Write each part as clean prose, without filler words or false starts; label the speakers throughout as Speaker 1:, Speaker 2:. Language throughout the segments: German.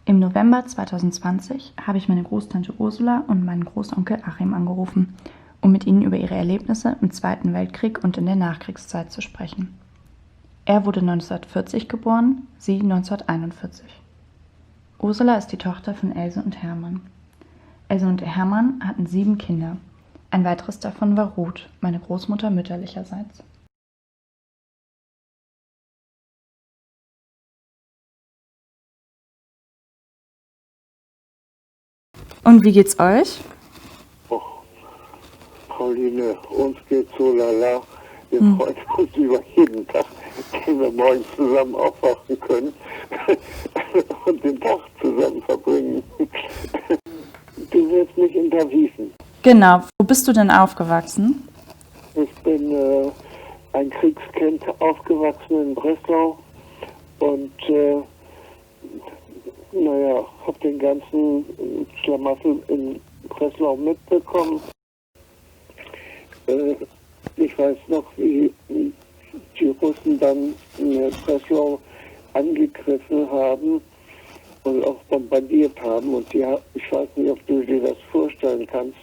Speaker 1: Im November 2020 habe ich meine Großtante Ursula und meinen Großonkel Achim angerufen, um mit ihnen über ihre Erlebnisse im Zweiten Weltkrieg und in der Nachkriegszeit zu sprechen. Er wurde 1940 geboren, sie 1941. Ursula ist die Tochter von Else und Hermann. Else und Hermann hatten 7 Kinder. Ein weiteres davon war Ruth, meine Großmutter mütterlicherseits. Und wie geht's euch?
Speaker 2: Och, Pauline, uns geht's so lala. Wir freuen uns über jeden Tag, den wir morgens zusammen aufwachen können und den Tag zusammen verbringen. Du wirst mich interviewen.
Speaker 1: Genau, wo bist du denn aufgewachsen?
Speaker 2: Ich bin ein Kriegskind, aufgewachsen in Breslau und habe den ganzen Schlamassel in Breslau mitbekommen. Ich weiß noch, wie die Russen dann Breslau angegriffen haben und auch bombardiert haben. Und ich weiß nicht, ob du dir das vorstellen kannst.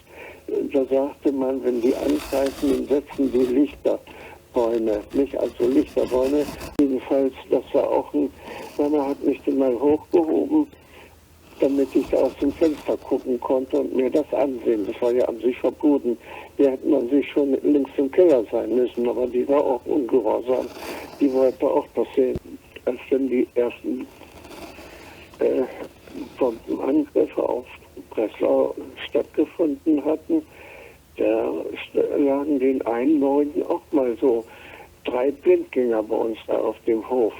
Speaker 2: Da sagte man, wenn die angreifen, dann setzen die Lichterbäume, nicht also Lichterbäume. Jedenfalls, das war auch Mama hat mich dann mal hochgehoben, damit ich da aus dem Fenster gucken konnte und mir das ansehen. Das war ja an sich verboten. Die hätten an sich schon links im Keller sein müssen, aber die war auch ungehorsam. Die wollte auch das sehen. Als dann die ersten Bombenangriffe auf Breslau stattgefunden hatten, da lagen den einen Morgen auch mal so 3 Blindgänger bei uns da auf dem Hof.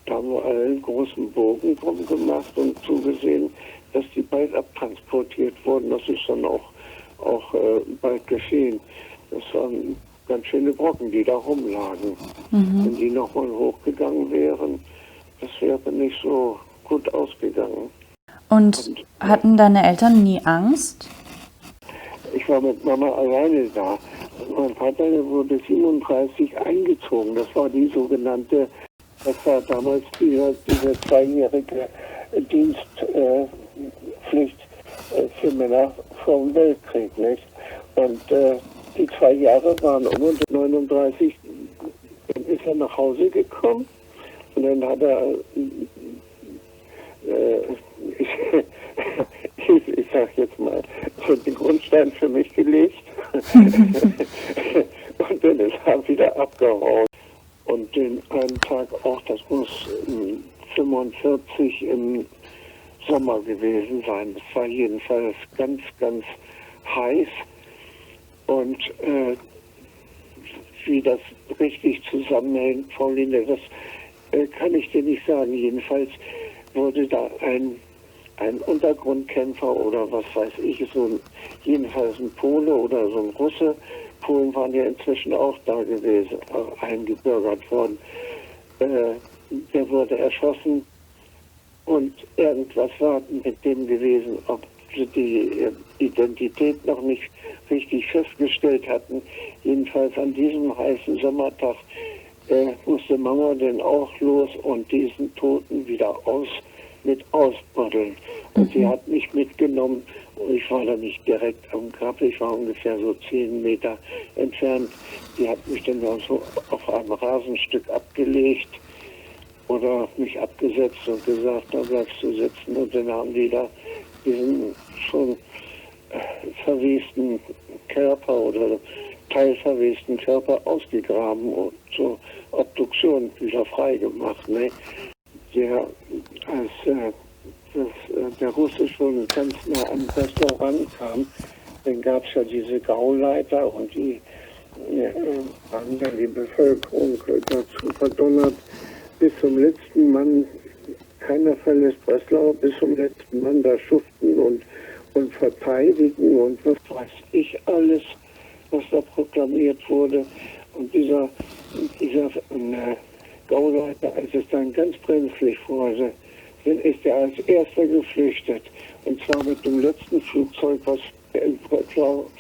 Speaker 2: Da haben wir einen großen Bogen drum gemacht und zugesehen, dass die bald abtransportiert wurden. Das ist dann auch bald geschehen. Das waren ganz schöne Brocken, die da rumlagen. Wenn die nochmal hochgegangen wären, das wäre nicht so gut ausgegangen.
Speaker 1: Und hatten deine Eltern nie Angst?
Speaker 2: Ich war mit Mama alleine da. Mein Vater wurde 37 eingezogen. Das war die sogenannte, das war damals diese 2-jährige Dienstpflicht für Männer vom Weltkrieg, nicht? Und die 2 Jahre waren und 39 ist er nach Hause gekommen und dann hat er ich sag jetzt mal, so den Grundstein für mich gelegt. Und dann ist er wieder abgehauen. Und den einen Tag auch, das muss 45 im Sommer gewesen sein. Das war jedenfalls ganz, ganz heiß. Und wie das richtig zusammenhängt, Pauline, das kann ich dir nicht sagen. Jedenfalls wurde da ein Untergrundkämpfer oder was weiß ich, jedenfalls ein Pole oder so ein Russe. Polen waren ja inzwischen auch da gewesen, eingebürgert worden. Der wurde erschossen und irgendwas war mit dem gewesen, ob sie die Identität noch nicht richtig festgestellt hatten. Jedenfalls an diesem heißen Sommertag musste Mama dann auch los und diesen Toten wieder mit ausbuddeln. Und sie hat mich mitgenommen und ich war da nicht direkt am Grab, ich war ungefähr so 10 Meter entfernt. Die hat mich dann so auf einem Rasenstück abgelegt oder mich abgesetzt und gesagt, da bleibst du sitzen. Und dann haben die da diesen schon verwesten Körper oder teilverwesten Körper ausgegraben und zur Obduktion wieder freigemacht. Ne? Als der Russe schon ganz nah am Restaurant kam, dann gab es ja diese Gauleiter und die haben dann die Bevölkerung dazu verdonnert, bis zum letzten Mann, keiner verlässt Breslau, bis zum letzten Mann da schuften und verteidigen und was weiß ich alles, was da proklamiert wurde. Und dieser Gauleiter, als es dann ganz brenzlig wurde, dann ist er als erster geflüchtet. Und zwar mit dem letzten Flugzeug, was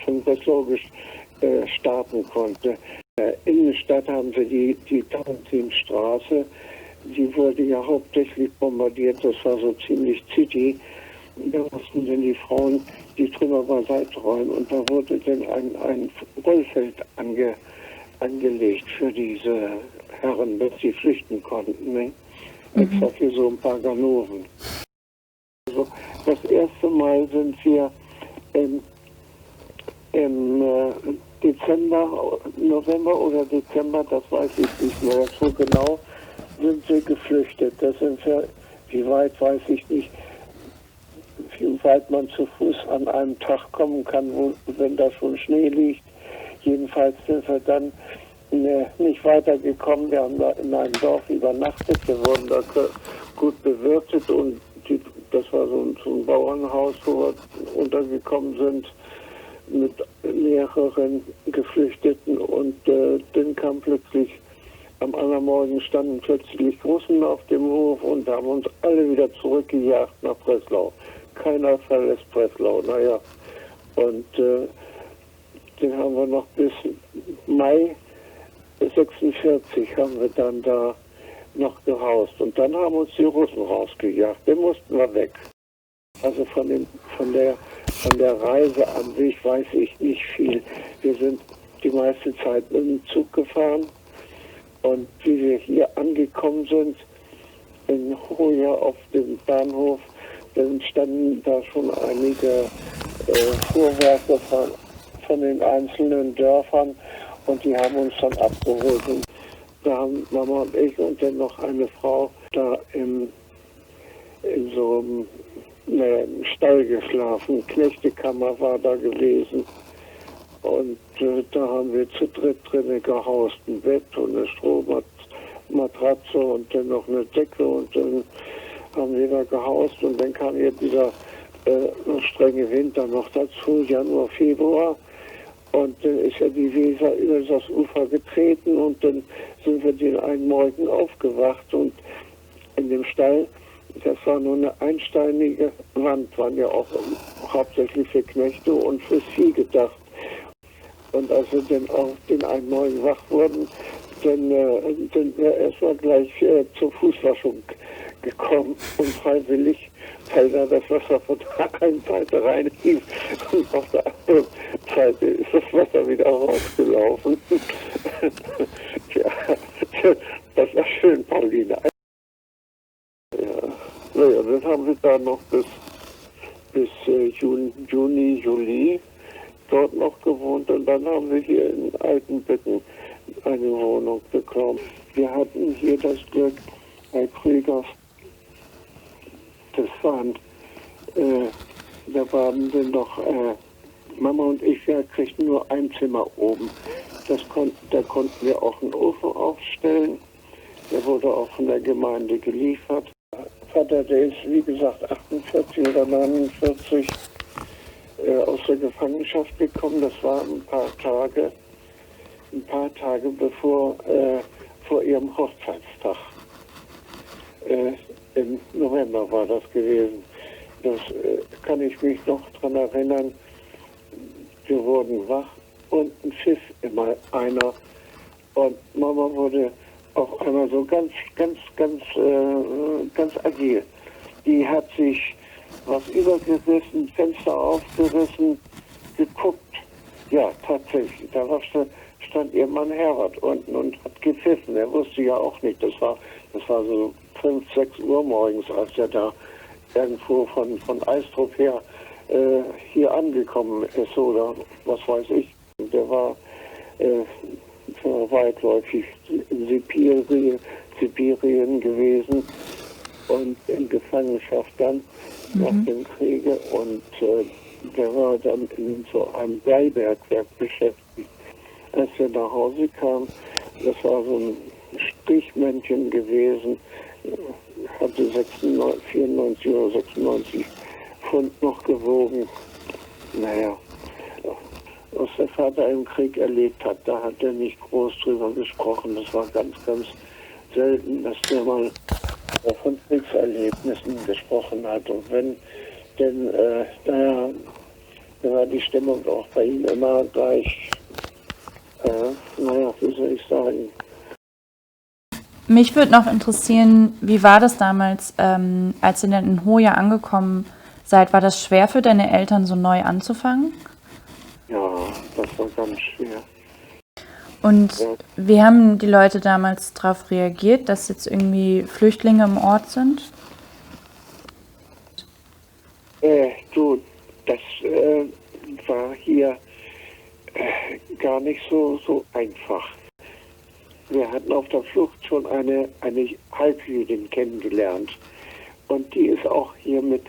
Speaker 2: von Breslau starten konnte. In der Innenstadt haben sie die Tauentzienstraße die wurde ja hauptsächlich bombardiert, das war so ziemlich City. Da mussten dann die Frauen die Trümmer beiseite räumen und da wurde dann ein Rollfeld angelegt für diese Herren, dass sie flüchten konnten. Ne? Extra für so ein paar Ganoven. Also das erste Mal sind wir im Dezember, November oder Dezember, das weiß ich nicht mehr so genau, sind wir geflüchtet. Das sind wir, wie weit weiß ich nicht, wie weit man zu Fuß an einem Tag kommen kann, wenn da schon Schnee liegt. Jedenfalls sind wir dann nicht weitergekommen. Wir haben da in einem Dorf übernachtet. Wir wurden da gut bewirtet und das war so ein Bauernhaus, wo wir untergekommen sind mit mehreren Geflüchteten und dann kam plötzlich, am anderen Morgen standen plötzlich Russen auf dem Hof und haben uns alle wieder zurückgejagt nach Breslau. Keiner verlässt Breslau, naja. Und den haben wir noch bis Mai 46 haben wir dann da noch gehaust. Und dann haben uns die Russen rausgejagt. Den mussten wir weg. Also von der Reise an sich weiß ich nicht viel. Wir sind die meiste Zeit mit dem Zug gefahren. Und wie wir hier angekommen sind, in Hoya auf dem Bahnhof, dann standen da schon einige Fuhrwerke von den einzelnen Dörfern und die haben uns dann abgeholt. Und da haben Mama und ich und dann noch eine Frau da in so einem Stall geschlafen. Knechtekammer war da gewesen. Und da haben wir zu dritt drinnen gehaust. Ein Bett und eine Strohmatratze und dann noch eine Decke und dann haben wir da gehaust und dann kam hier dieser strenge Winter noch dazu, Januar, Februar. Und dann ist ja die Weser über das Ufer getreten und dann sind wir den einen Morgen aufgewacht und in dem Stall, das war nur eine einsteinige Wand, waren ja auch hauptsächlich für Knechte und fürs Vieh gedacht. Und als wir dann auf den einen Morgen wach wurden, dann sind wir erstmal gleich zur Fußwaschung gekommen und freiwillig, weil da das Wasser von der einen Seite reinlief und auf der anderen Seite ist das Wasser wieder rausgelaufen. Ja, das war schön, Pauline. Ja, naja, das haben wir da noch bis Juni, Juli dort noch gewohnt und dann haben wir hier in Altenbütten eine Wohnung bekommen. Wir hatten hier das Glück bei Krügers, das waren, da waren wir noch, Mama und ich, wir kriegten nur ein Zimmer oben. Da konnten wir auch einen Ofen aufstellen. Der wurde auch von der Gemeinde geliefert. Vater, der ist wie gesagt 48 oder 49 aus der Gefangenschaft gekommen. Das war ein paar Tage bevor vor ihrem Hochzeitstag. Im November war das gewesen. Das kann ich mich noch dran erinnern. Wir wurden wach und ein Pfiff immer einer. Und Mama wurde auf einmal so ganz agil. Die hat sich was übergerissen, Fenster aufgerissen, geguckt. Ja, tatsächlich. Da stand ihr Mann Herbert unten und hat gepfiffen. Er wusste ja auch nicht. Das war so 5, 6 Uhr morgens, als er da irgendwo von Eistrup her hier angekommen ist oder was weiß ich. Der war weitläufig in Sibirien gewesen und in Gefangenschaft dann nach dem Kriege und der war dann in so einem Bleibergwerk beschäftigt. Als er nach Hause kam, das war so ein Strichmännchen gewesen, hatte 94 oder 96 Pfund noch gewogen. Naja, was der Vater im Krieg erlebt hat, da hat er nicht groß drüber gesprochen. Das war ganz selten, dass der mal von Kriegserlebnissen gesprochen hat. Und wenn, denn, da war die Stimmung auch bei ihm immer gleich, wie soll ich sagen,
Speaker 1: Mich würde noch interessieren, wie war das damals, als ihr dann in Hoya angekommen seid? War das schwer für deine Eltern, so neu anzufangen?
Speaker 2: Ja, das war ganz schwer.
Speaker 1: Und
Speaker 2: Ja.
Speaker 1: wie haben die Leute damals darauf reagiert, dass jetzt irgendwie Flüchtlinge im Ort sind?
Speaker 2: Du, das war hier gar nicht so einfach. Wir hatten auf der Flucht schon eine Halbjüdin kennengelernt. Und die ist auch hier mit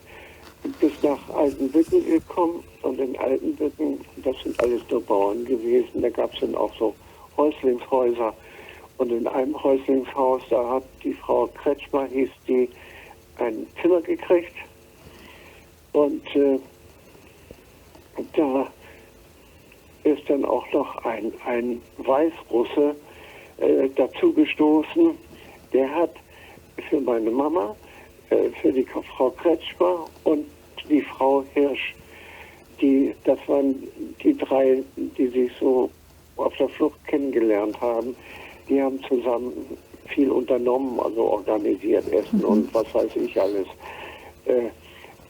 Speaker 2: bis nach Altenbüttel gekommen. Und in Altenbüttel, das sind alles nur Bauern gewesen, da gab es dann auch so Häuslingshäuser. Und in einem Häuslingshaus, da hat die Frau Kretschmer, hieß die, ein Zimmer gekriegt. Und da ist dann auch noch ein Weißrusse dazu gestoßen. Der hat für meine Mama, für die Frau Kretschmer und die Frau Hirsch, das waren die drei, die sich so auf der Flucht kennengelernt haben. Die haben zusammen viel unternommen, also organisiert, Essen und was weiß ich alles.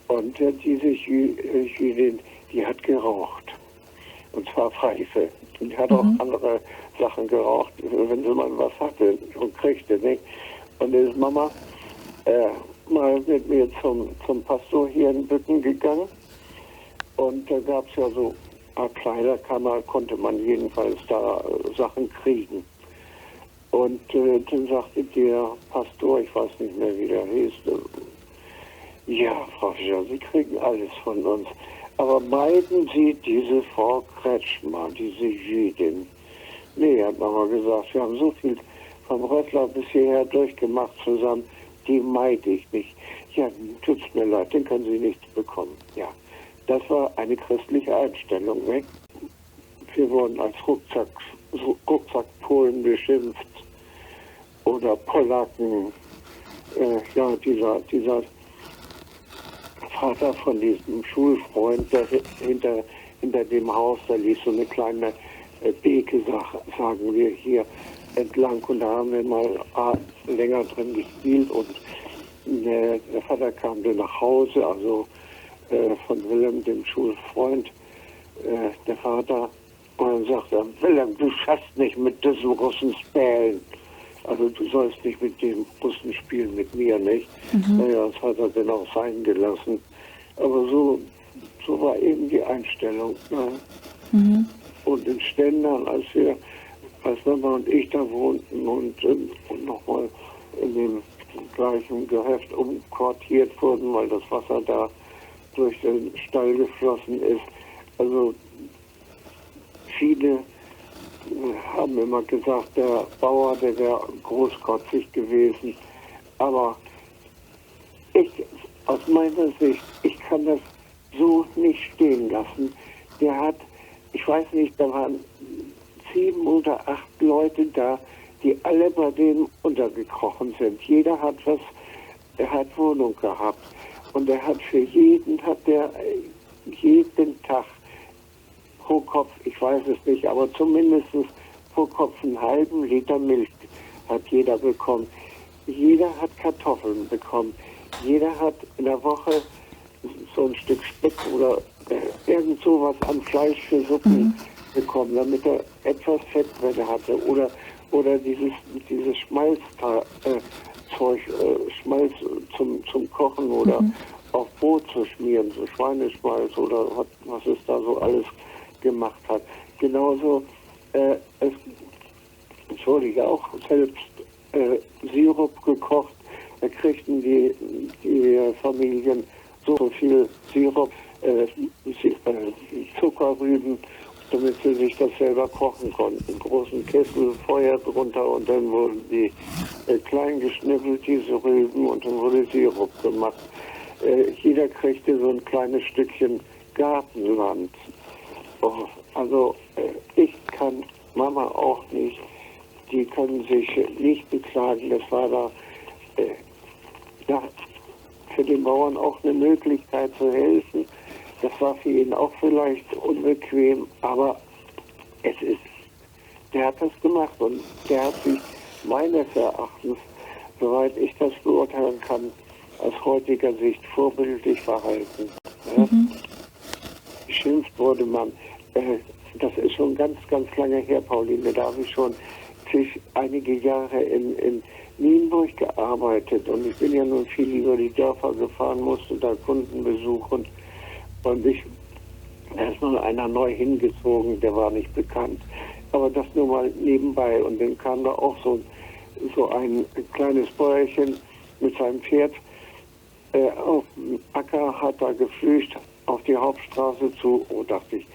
Speaker 2: Und diese Jüdin, die hat geraucht. Und zwar Pfeife. Und die hat auch andere Sachen geraucht, wenn sie mal was hatte und kriegte, nicht? Und dann ist Mama mal mit mir zum Pastor hier in Bücken gegangen. Und da gab es ja so eine Kleiderkammer, konnte man jedenfalls da Sachen kriegen. Und dann sagte der Pastor, ich weiß nicht mehr, wie der hieß, ja, Frau Fischer, Sie kriegen alles von uns. Aber meiden Sie diese Frau Kretschmer, diese Jüdin? Nee, hat Mama gesagt, wir haben so viel vom Rössler bis hierher durchgemacht zusammen, die meide ich nicht. Ja, tut's mir leid, den können Sie nicht bekommen. Ja, das war eine christliche Einstellung, ne? Wir wurden als Rucksackpolen beschimpft oder Polacken. Ja, dieser Vater von diesem Schulfreund, der hinter dem Haus, da lief so eine kleine Beke, sagen wir hier, entlang. Und da haben wir mal länger drin gespielt und der Vater kam dann nach Hause, also von Willem, dem Schulfreund, der Vater, und dann sagt er, Willem, du schaffst nicht mit diesem Russen spielen. Also du sollst nicht mit dem Russen spielen, mit mir nicht. Naja, das hat er dann auch sein gelassen. Aber so war eben die Einstellung. Ne? Und in Stendern, als Mama und ich da wohnten und nochmal in dem gleichen Gehöft umquartiert wurden, weil das Wasser da durch den Stall geflossen ist. Also viele haben immer gesagt, der Bauer, der wäre großkotzig gewesen. Aber aus meiner Sicht, ich kann das so nicht stehen lassen. Der hat, ich weiß nicht, da waren 7 oder 8 Leute da, die alle bei dem untergekrochen sind. Jeder hat er hat Wohnung gehabt. Und er hat für jeden Tag pro Kopf, ich weiß es nicht, aber zumindest pro Kopf einen halben Liter Milch hat jeder bekommen. Jeder hat Kartoffeln bekommen. Jeder hat in der Woche so ein Stück Speck oder irgend sowas an Fleisch für Suppen bekommen, damit er etwas Fettwerte hatte. Oder dieses Schmalzzeug, Schmalz zum Kochen oder auf Brot zu schmieren, so Schweineschmalz oder was es da so alles gemacht hat. Genauso, Entschuldige, auch selbst Sirup gekocht. Da kriegten die Familien so viel Sirup, Zuckerrüben, damit sie sich das selber kochen konnten. Einen großen Kessel, Feuer drunter und dann wurden die klein geschnippelt, diese Rüben, und dann wurde Sirup gemacht. Jeder kriegte so ein kleines Stückchen Gartenland. Oh, also ich kann, Mama auch nicht, die können sich nicht beklagen. Das war da für den Bauern auch eine Möglichkeit zu helfen. Das war für ihn auch vielleicht unbequem, aber der hat das gemacht und der hat sich meines Erachtens, soweit ich das beurteilen kann, aus heutiger Sicht vorbildlich verhalten. Ja? Beschimpft wurde man, das ist schon ganz, ganz lange her, Pauline, da habe ich schon einige Jahre in Nienburg gearbeitet und ich bin ja nun viel über die Dörfer gefahren, musste da Kunden besuchen und da ist mal einer neu hingezogen, der war nicht bekannt. Aber das nur mal nebenbei und dann kam da auch so ein kleines Bäuerchen mit seinem Pferd auf dem Acker, hat da geflücht auf die Hauptstraße zu. Oh, dachte ich,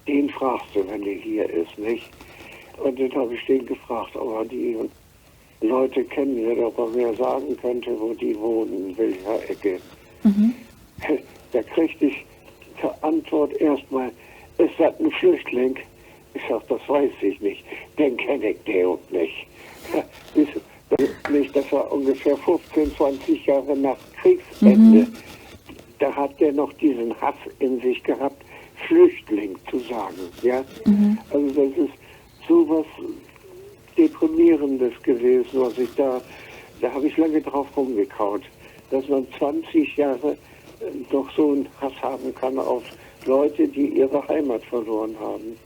Speaker 2: den fragst du, wenn der hier ist, nicht? Und dann habe ich den gefragt, ob er die Leute kennen würde, ob er mir sagen könnte, wo die wohnen, in welcher Ecke. Da kriegte ich zur Antwort erstmal, ist das ein Flüchtling? Ich sag, das weiß ich nicht, den kenne ich den auch nicht. Das war ungefähr 15, 20 Jahre nach Kriegsende. Da hat der noch diesen Hass in sich gehabt, Flüchtling zu sagen. Ja? Also das ist so was Deprimierendes gewesen, was ich da habe ich lange drauf rumgekaut, dass man 20 Jahre doch so einen Hass haben kann auf Leute, die ihre Heimat verloren haben.